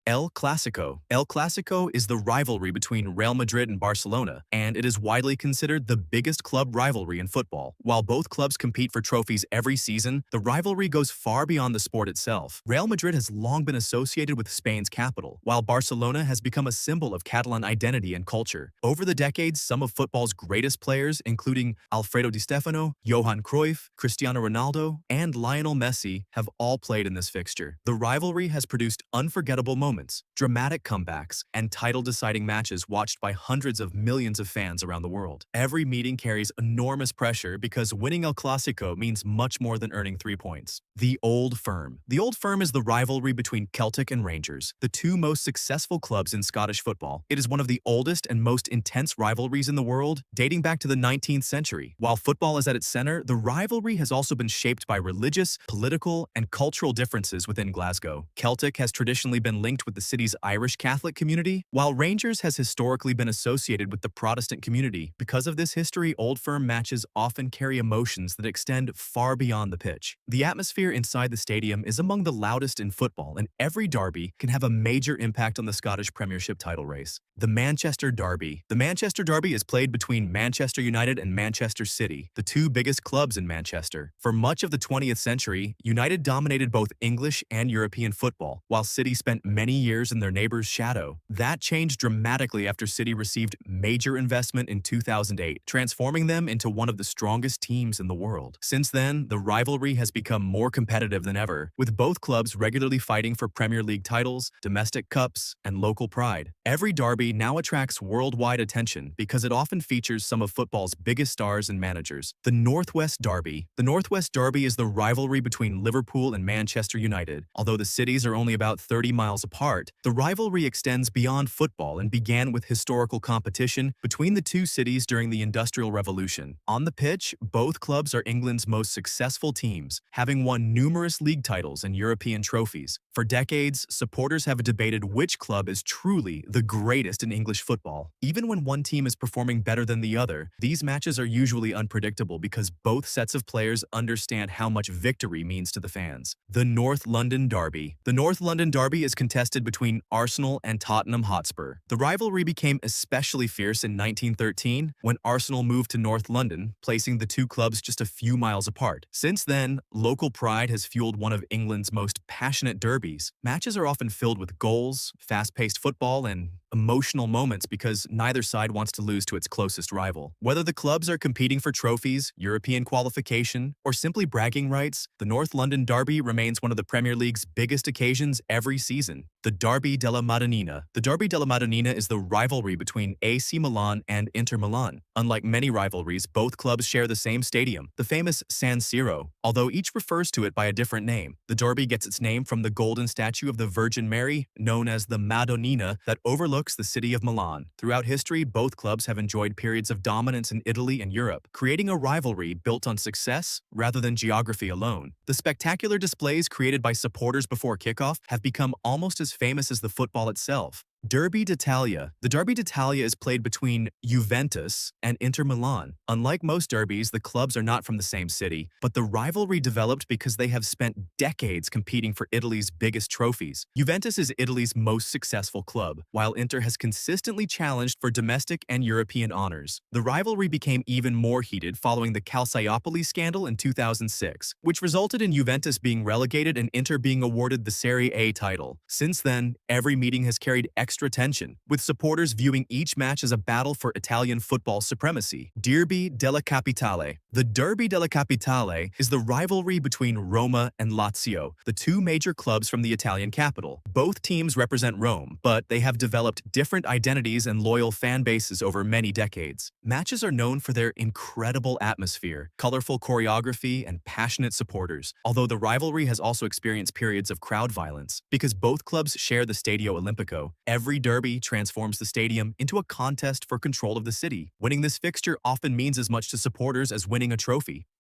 El Clásico. El Clásico is the rivalry between Real Madrid and Barcelona, and it is widely considered the biggest club rivalry in football. While both clubs compete for trophies every season, the rivalry goes far beyond the sport itself. Real Madrid has long been associated with Spain's capital, while Barcelona has become a symbol of Catalan identity and culture. Over the decades, some of football's greatest players, including Alfredo Di Stefano, Johan Cruyff, Cristiano Ronaldo, and Lionel Messi, have all played in this fixture. The rivalry has produced unforgettable moments, dramatic comebacks, and title-deciding matches watched by hundreds of millions of fans around the world. Every meeting carries enormous pressure because winning El Clásico means much more than earning 3 points. The Old Firm. The Old Firm is the rivalry between Celtic and Rangers, the two most successful clubs in Scottish football. It is one of the oldest and most intense rivalries in the world, dating back to the 19th century. While football is at its center, the rivalry has also been shaped by religious, political, and cultural differences within Glasgow. Celtic has traditionally been linked with the city's Irish Catholic community, while Rangers has historically been associated with the Protestant community. Because of this history, Old Firm matches often carry emotions that extend far beyond the pitch. The atmosphere inside the stadium is among the loudest in football, and every derby can have a major impact on the Scottish Premiership title race. The Manchester Derby. The Manchester Derby is played between Manchester United and Manchester City, the two biggest clubs in Manchester. For much of the 20th century, United dominated both English and European football, while City spent many years in their neighbor's shadow. That changed dramatically after City received major investment in 2008, transforming them into one of the strongest teams in the world. Since then, the rivalry has become more competitive than ever, with both clubs regularly fighting for Premier League titles, domestic cups, and local pride. Every derby now attracts worldwide attention because it often features some of football's biggest stars and managers. The Northwest Derby. The Northwest Derby is the rivalry between Liverpool and Manchester United. Although the cities are only about 30 miles apart, the rivalry extends beyond football and began with historical competition between the two cities during the Industrial Revolution. On the pitch, both clubs are England's most successful teams, having won numerous league titles and European trophies. For decades, supporters have debated which club is truly the greatest in English football. Even when one team is performing better than the other, these matches are usually unpredictable because both sets of players understand how much victory means to the fans. The North London Derby. The North London Derby is contested between Arsenal and Tottenham Hotspur. The rivalry became especially fierce in 1913 when Arsenal moved to North London, placing the two clubs just a few miles apart. Since then, local pride has fueled one of England's most passionate derbies. Matches are often filled with goals, fast-paced football, and emotional moments because neither side wants to lose to its closest rival. Whether the clubs are competing for trophies, European qualification, or simply bragging rights, the North London Derby remains one of the Premier League's biggest occasions every season. The Derby della Madonnina. The Derby della Madonnina is the rivalry between AC Milan and Inter Milan. Unlike many rivalries, both clubs share the same stadium, the famous San Siro, although each refers to it by a different name. The Derby gets its name from the golden statue of the Virgin Mary, known as the Madonnina, that overlooks the city of Milan. Throughout history, both clubs have enjoyed periods of dominance in Italy and Europe, creating a rivalry built on success rather than geography alone. The spectacular displays created by supporters before kickoff have become almost as famous as the football itself. Derby d'Italia. The Derby d'Italia is played between Juventus and Inter Milan. Unlike most derbies, the clubs are not from the same city, but the rivalry developed because they have spent decades competing for Italy's biggest trophies. Juventus is Italy's most successful club, while Inter has consistently challenged for domestic and European honors. The rivalry became even more heated following the Calciopoli scandal in 2006, which resulted in Juventus being relegated and Inter being awarded the Serie A title. Since then, every meeting has carried extra tension, with supporters viewing each match as a battle for Italian football supremacy. Derby della Capitale. The Derby della Capitale is the rivalry between Roma and Lazio, the two major clubs from the Italian capital. Both teams represent Rome, but they have developed different identities and loyal fan bases over many decades. Matches are known for their incredible atmosphere, colorful choreography, and passionate supporters, although the rivalry has also experienced periods of crowd violence. Because both clubs share the Stadio Olimpico, every derby transforms the stadium into a contest for control of the city. Winning this fixture often means as much to supporters as winning a trophy.